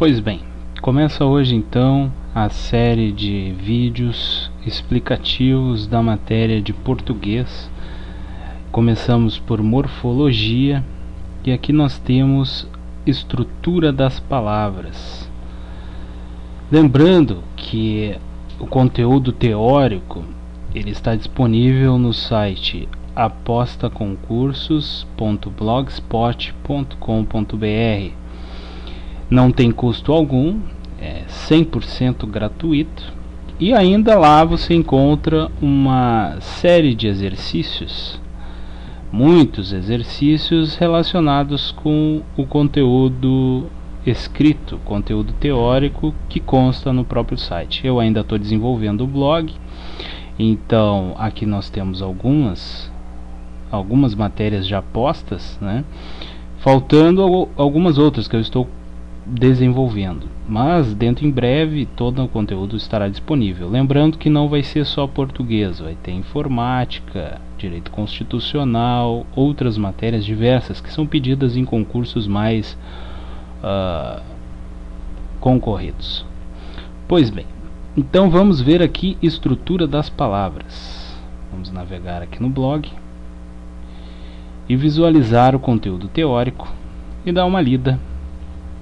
Pois bem, começa hoje então a série de vídeos explicativos da matéria de português. Começamos por morfologia e aqui nós temos estrutura das palavras. Lembrando que o conteúdo teórico ele está disponível no site apostaconcursos.blogspot.com.br. Não tem custo algum, é 100% gratuito, e ainda lá você encontra uma série de exercícios, muitos exercícios relacionados com o conteúdo escrito, conteúdo teórico que consta no próprio site. Eu ainda estou desenvolvendo o blog, então aqui nós temos algumas matérias já postas, né? Faltando algumas outras que eu estou desenvolvendo, mas dentro em breve todo o conteúdo estará disponível. Lembrando que não vai ser só português, vai ter informática, direito constitucional, outras matérias diversas que são pedidas em concursos mais concorridos. Pois bem, então vamos ver aqui estrutura das palavras. Vamos navegar aqui no blog e visualizar o conteúdo teórico e dar uma lida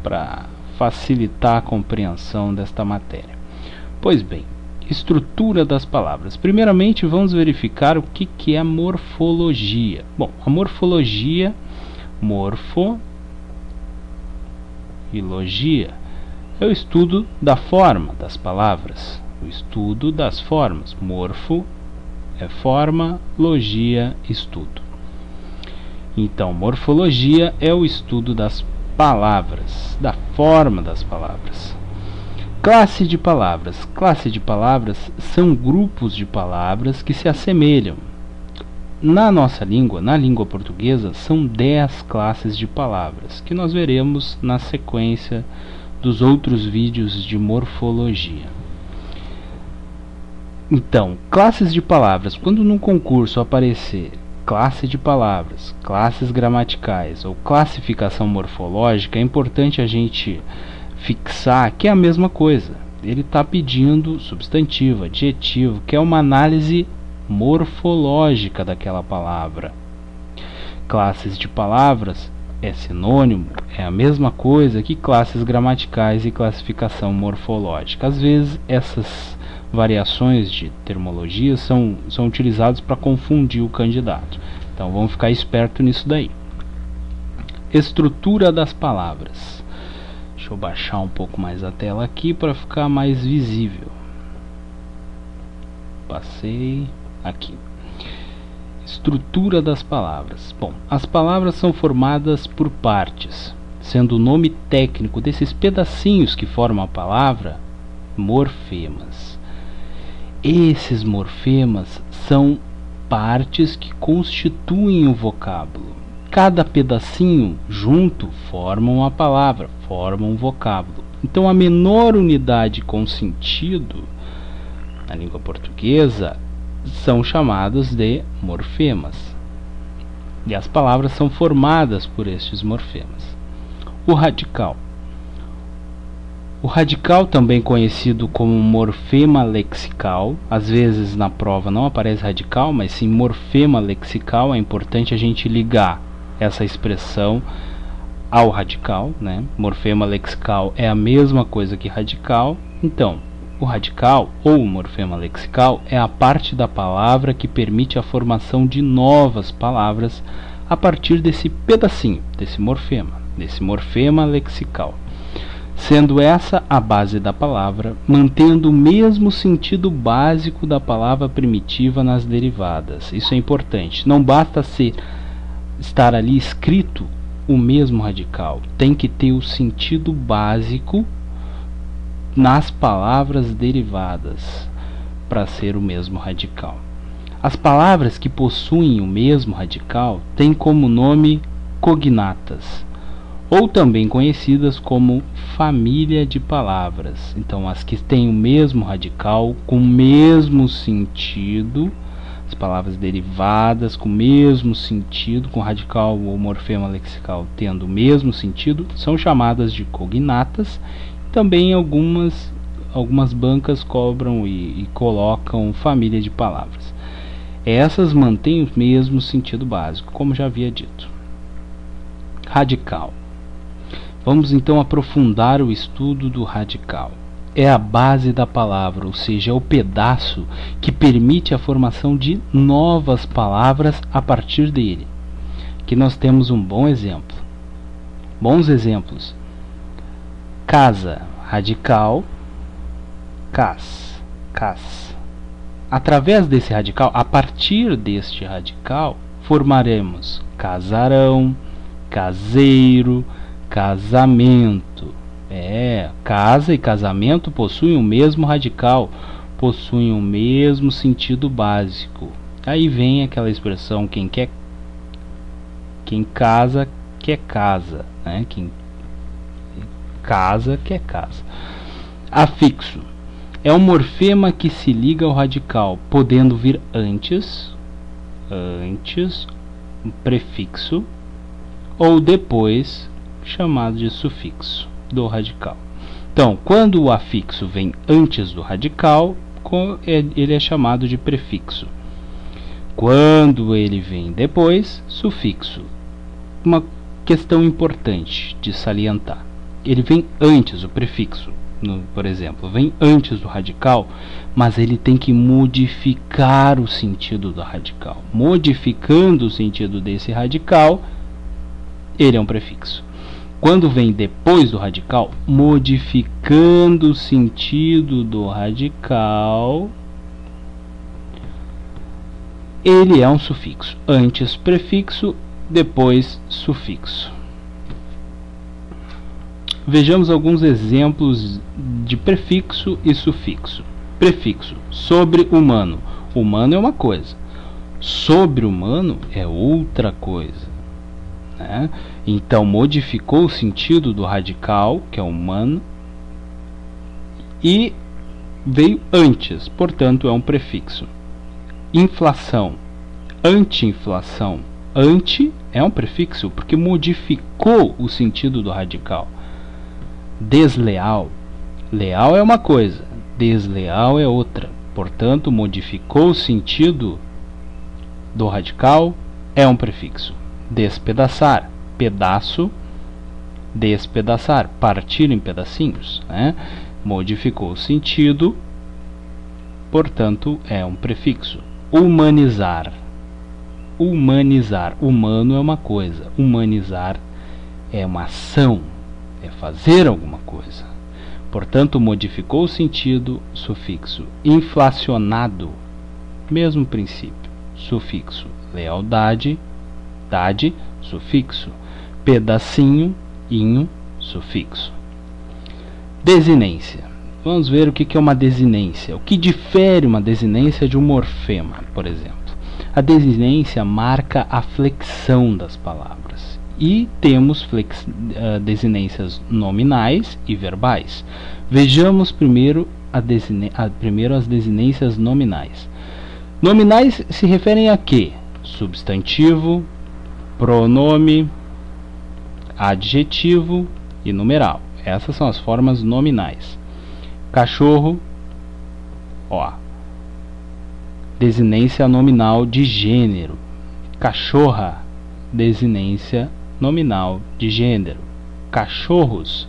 para facilitar a compreensão desta matéria. Pois bem, estrutura das palavras. Primeiramente vamos verificar o que é morfologia. Bom, a morfologia, morfologia, é o estudo da forma das palavras, o estudo das formas. Morfo é forma, logia, estudo. Então, morfologia é o estudo das palavras, da forma das palavras. Classe de palavras. Classe de palavras são grupos de palavras que se assemelham. Na nossa língua, na língua portuguesa, são 10 classes de palavras, que nós veremos na sequência dos outros vídeos de morfologia. Então, classes de palavras. Quando num concurso aparecer classe de palavras, classes gramaticais ou classificação morfológica, é importante a gente fixar que é a mesma coisa. Ele está pedindo substantivo, adjetivo, que é uma análise morfológica daquela palavra. Classes de palavras é sinônimo, é a mesma coisa que classes gramaticais e classificação morfológica. Às vezes essas variações de termologia são utilizadas para confundir o candidato. Então vamos ficar esperto nisso daí. Estrutura das palavras. Deixa eu baixar um pouco mais a tela aqui para ficar mais visível. Passei aqui. Estrutura das palavras. Bom, as palavras são formadas por partes, sendo o nome técnico desses pedacinhos que formam a palavra morfemas. Esses morfemas são partes que constituem o vocábulo. Cada pedacinho junto formam a palavra, formam um vocábulo. Então a menor unidade com sentido na língua portuguesa são chamados de morfemas. E as palavras são formadas por estes morfemas. O radical. O radical, também conhecido como morfema lexical, às vezes na prova não aparece radical, mas sim morfema lexical. É importante a gente ligar essa expressão ao radical, né? Morfema lexical é a mesma coisa que radical. Então, o radical ou morfema lexical é a parte da palavra que permite a formação de novas palavras a partir desse pedacinho, desse morfema lexical, sendo essa a base da palavra, mantendo o mesmo sentido básico da palavra primitiva nas derivadas. Isso é importante. Não basta estar ali escrito o mesmo radical, tem que ter o sentido básico nas palavras derivadas para ser o mesmo radical. As palavras que possuem o mesmo radical têm como nome cognatas, ou também conhecidas como família de palavras. Então, as que têm o mesmo radical com o mesmo sentido As palavras derivadas com o mesmo sentido, com radical ou morfema lexical tendo o mesmo sentido, são chamadas de cognatas. Também algumas bancas cobram e colocam família de palavras. Essas mantêm o mesmo sentido básico, como já havia dito. Radical. Vamos então aprofundar o estudo do radical. É a base da palavra, ou seja, é o pedaço que permite a formação de novas palavras a partir dele. Aqui nós temos um bom exemplo. Bons exemplos. Casa, radical, cas. Através desse radical, a partir deste radical, formaremos casarão, caseiro, casamento. Casa e casamento possuem o mesmo radical, possuem o mesmo sentido básico. Aí vem aquela expressão: quem casa quer casa, né? Quem casa quer casa. Afixo é um morfema que se liga ao radical, podendo vir antes um prefixo ou depois, chamado de sufixo do radical. Então, quando o afixo vem antes do radical, ele é chamado de prefixo. Quando ele vem depois, sufixo. Uma questão importante de salientar: ele vem antes, o prefixo, por exemplo, vem antes do radical, mas ele tem que modificar o sentido do radical. Modificando o sentido desse radical, ele é um prefixo. Quando vem depois do radical, modificando o sentido do radical, ele é um sufixo. Antes prefixo, depois sufixo. Vejamos alguns exemplos de prefixo e sufixo. Prefixo: sobre-humano. Humano é uma coisa, sobre-humano é outra coisa, né? Então modificou o sentido do radical, que é humano, e veio antes, portanto é um prefixo. Inflação, anti-inflação. Anti é um prefixo porque modificou o sentido do radical. Desleal, leal é uma coisa, desleal é outra, portanto modificou o sentido do radical, é um prefixo. Despedaçar, pedaço, despedaçar, partir em pedacinhos, né? Modificou o sentido, portanto é um prefixo. Humanizar, humanizar, humano é uma coisa, humanizar é uma ação, é fazer alguma coisa, portanto modificou o sentido, sufixo. Inflacionado, mesmo princípio, sufixo. Lealdade, dade, sufixo. Pedacinho, inho, sufixo. Desinência. Vamos ver o que é uma desinência. O que difere uma desinência de um morfema, por exemplo? A desinência marca a flexão das palavras. E temos desinências nominais e verbais. Vejamos primeiro as desinências nominais. Nominais se referem a quê? Substantivo, pronome, adjetivo e numeral. Essas são as formas nominais. Cachorro, desinência nominal de gênero. Cachorra, desinência nominal de gênero. Cachorros,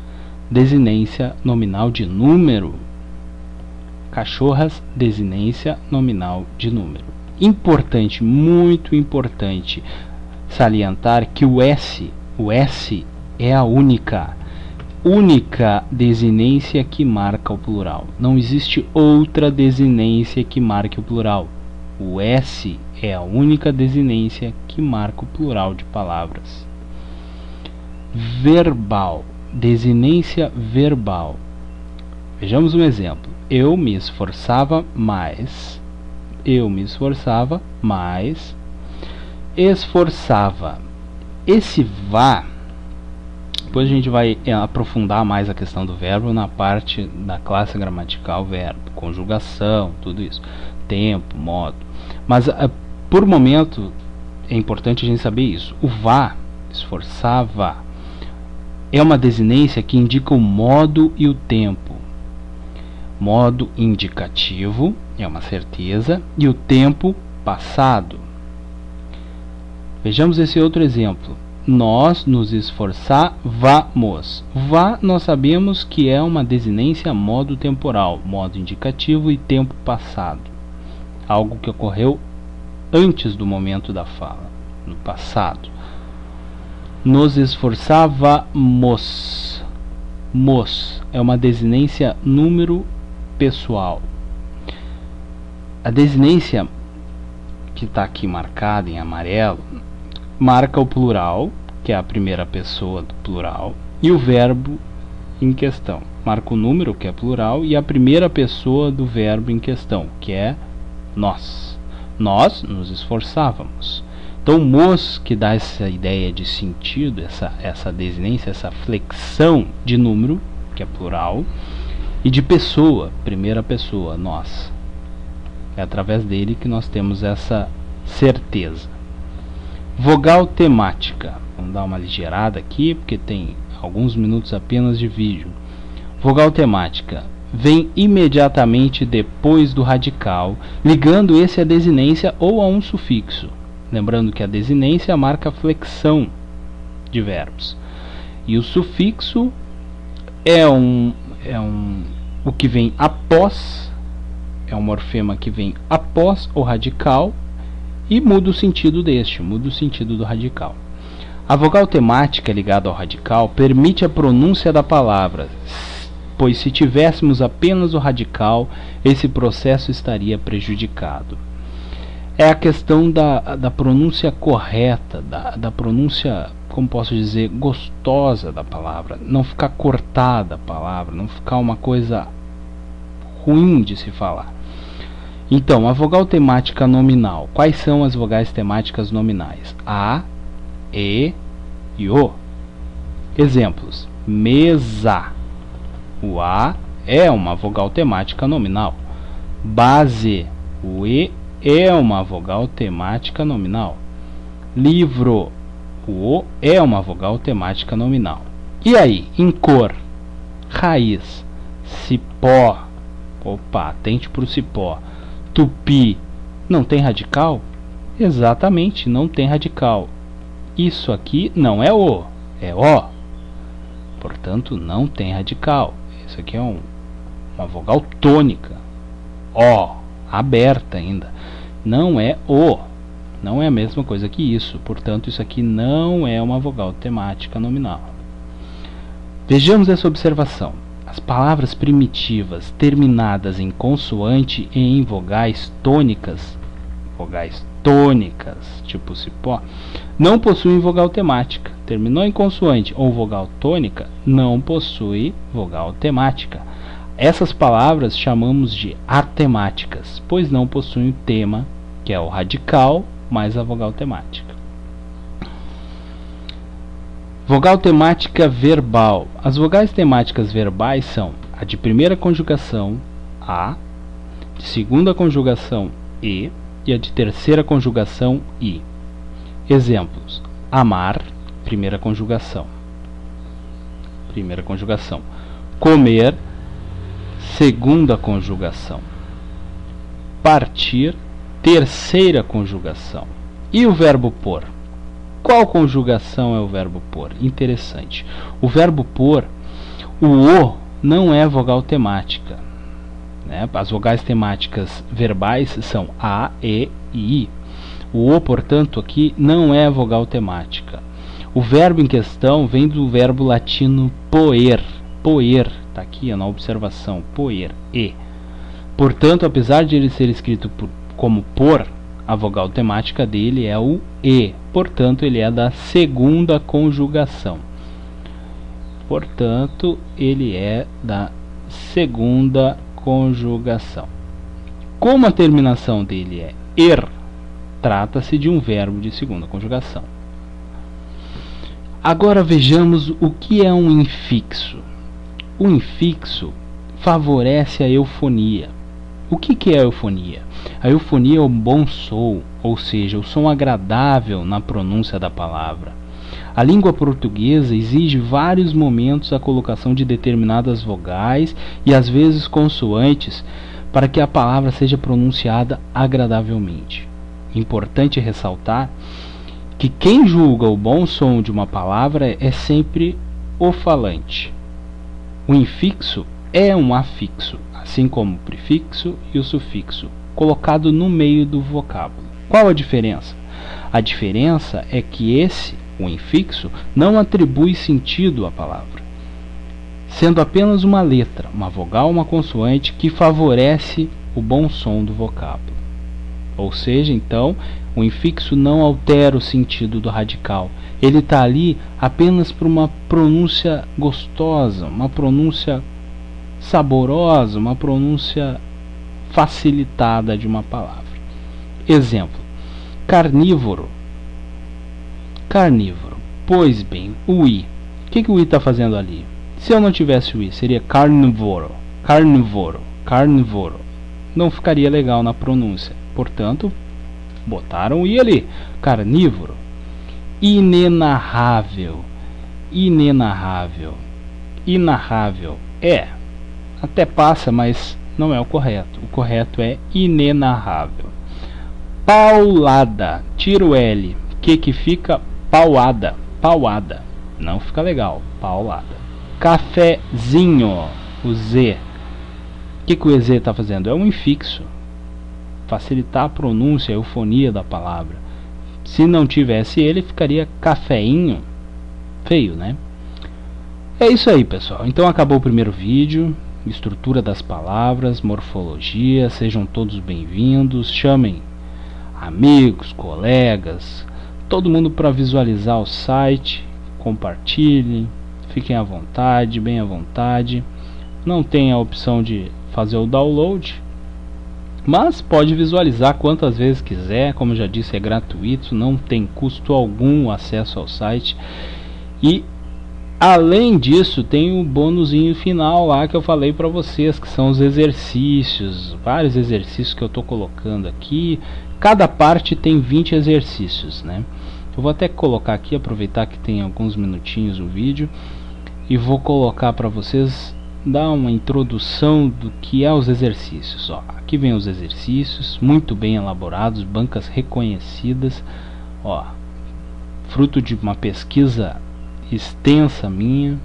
desinência nominal de número. Cachorras, desinência nominal de número. Importante, muito importante salientar que o S é a única desinência que marca o plural. Não existe outra desinência que marque o plural. O S é a única desinência que marca o plural de palavras. Verbal, desinência verbal. Vejamos um exemplo. Eu me esforçava mais. Eu me esforçava mais. Esforçava. Esse vá, depois a gente vai aprofundar mais a questão do verbo na parte da classe gramatical verbo, conjugação, tudo isso. tempo, modo. Mas por momento é importante a gente saber isso. O vá, esforçava, é uma desinência que indica o modo e o tempo. Modo indicativo é uma certeza e o tempo passado. Vejamos esse outro exemplo. Nós nos esforçávamos. Vá, nós sabemos que é uma desinência modo temporal, modo indicativo e tempo passado. Algo que ocorreu antes do momento da fala, no passado. Nos esforçávamos. Mos é uma desinência número pessoal. A desinência que está aqui marcada em amarelo marca o plural, que é a primeira pessoa do plural, e o verbo em questão. Marca o número, que é plural, e a primeira pessoa do verbo em questão, que é nós. Nós nos esforçávamos. Então, mos, que dá essa ideia de sentido, essa desinência, essa flexão de número, que é plural, e de pessoa, primeira pessoa, nós. É através dele que nós temos essa certeza. Vogal temática. Vamos dar uma ligeirada aqui, porque tem alguns minutos apenas de vídeo. Vogal temática. Vem imediatamente depois do radical, ligando esse à desinência ou a um sufixo. Lembrando que a desinência marca a flexão de verbos. E o sufixo é o que vem após, é um morfema que vem após o radical e muda o sentido muda o sentido do radical. A vogal temática ligada ao radical permite a pronúncia da palavra, pois se tivéssemos apenas o radical, esse processo estaria prejudicado. É a questão da pronúncia correta, da pronúncia, como posso dizer, gostosa da palavra, não ficar cortada a palavra, não ficar uma coisa ruim de se falar. Então, a vogal temática nominal. Quais são as vogais temáticas nominais? A, E e O. Exemplos. Mesa. O A é uma vogal temática nominal. Base. O E é uma vogal temática nominal. Livro. O O é uma vogal temática nominal. E aí, em cor? Raiz. Cipó. Opa, atente para o cipó. Tupi. Não tem radical? Exatamente, não tem radical. Isso aqui não é O, é O. Portanto, não tem radical. Isso aqui é uma vogal tônica. O, aberta ainda. Não é O. Não é a mesma coisa que isso. Portanto, isso aqui não é uma vogal temática nominal. Vejamos essa observação. As palavras primitivas terminadas em consoante e em vogais tônicas, tipo cipó, não possuem vogal temática. Terminou em consoante ou vogal tônica, não possui vogal temática. Essas palavras chamamos de atemáticas, pois não possuem tema, que é o radical, mais a vogal temática. Vogal temática verbal. As vogais temáticas verbais são a de primeira conjugação, A, de segunda conjugação, E, e a de terceira conjugação, I. Exemplos. Amar, primeira conjugação. Comer, segunda conjugação. Partir, terceira conjugação. E o verbo pôr? Qual conjugação é o verbo pôr? Interessante. O verbo pôr, o O não é vogal temática, né? As vogais temáticas verbais são A, E e I. O O, portanto, aqui não é vogal temática. O verbo em questão vem do verbo latino poer. Poer, está aqui na observação, poer, E. Portanto, apesar de ele ser escrito como por, a vogal temática dele é o E. Portanto, ele é da segunda conjugação. Como a terminação dele é er, trata-se de um verbo de segunda conjugação. Agora vejamos o que é um infixo. O infixo favorece a eufonia. O que é a eufonia? A eufonia é o bom som, ou seja, o som agradável na pronúncia da palavra. A língua portuguesa exige vários momentos a colocação de determinadas vogais e às vezes consoantes para que a palavra seja pronunciada agradavelmente. Importante ressaltar que quem julga o bom som de uma palavra é sempre o falante. O infixo é um afixo, assim como o prefixo e o sufixo, colocado no meio do vocábulo. Qual a diferença? A diferença é que o infixo, não atribui sentido à palavra, sendo apenas uma letra, uma vogal, uma consoante que favorece o bom som do vocábulo. Ou seja, então, o infixo não altera o sentido do radical. Ele está ali apenas por uma pronúncia gostosa, uma pronúncia saborosa, uma pronúncia facilitada de uma palavra. Exemplo: carnívoro. Carnívoro. Pois bem, o i. O que o i está fazendo ali? Se eu não tivesse o i, seria carnívoro. Carnívoro. Carnívoro. Não ficaria legal na pronúncia. Portanto, botaram o i ali. Carnívoro. Inenarrável. Inenarrável. Inarrável. Até passa, mas não é o correto. O correto é inenarrável. Paulada. Tira o L. Que fica? Pauada. Pauada. Não fica legal. Paulada. Cafezinho. O Z. O que o EZ está fazendo? É um infixo. Facilitar a pronúncia, a eufonia da palavra. Se não tivesse ele, ficaria cafeinho. Feio, né? É isso aí, pessoal. Então acabou o primeiro vídeo. Estrutura das palavras, morfologia. Sejam todos bem-vindos. Chamem amigos, colegas, todo mundo para visualizar o site. Compartilhem. Fiquem à vontade, bem à vontade. Não tem a opção de fazer o download, mas pode visualizar quantas vezes quiser. Como eu já disse, é gratuito, não tem custo algum o acesso ao site. E além disso, tem um bônusinho final lá que eu falei para vocês, que são os exercícios, vários exercícios que eu estou colocando aqui. Cada parte tem 20 exercícios, né? Eu vou até colocar aqui, aproveitar que tem alguns minutinhos o vídeo, e vou colocar para vocês, dar uma introdução do que é os exercícios. Ó, aqui vem os exercícios, muito bem elaborados, bancas reconhecidas, ó, fruto de uma pesquisa extensa minha.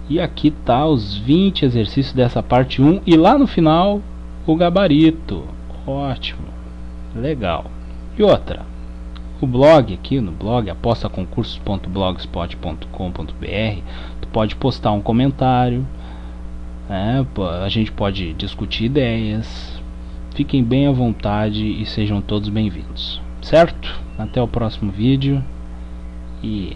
E aqui tá os 20 exercícios dessa parte 1, e lá no final o gabarito. Ótimo, legal. E outra, o blog aqui, no blog apostaconcursos.blogspot.com.br, tu pode postar um comentário, né? A gente pode discutir ideias. Fiquem bem à vontade e sejam todos bem-vindos, certo? Até o próximo vídeo e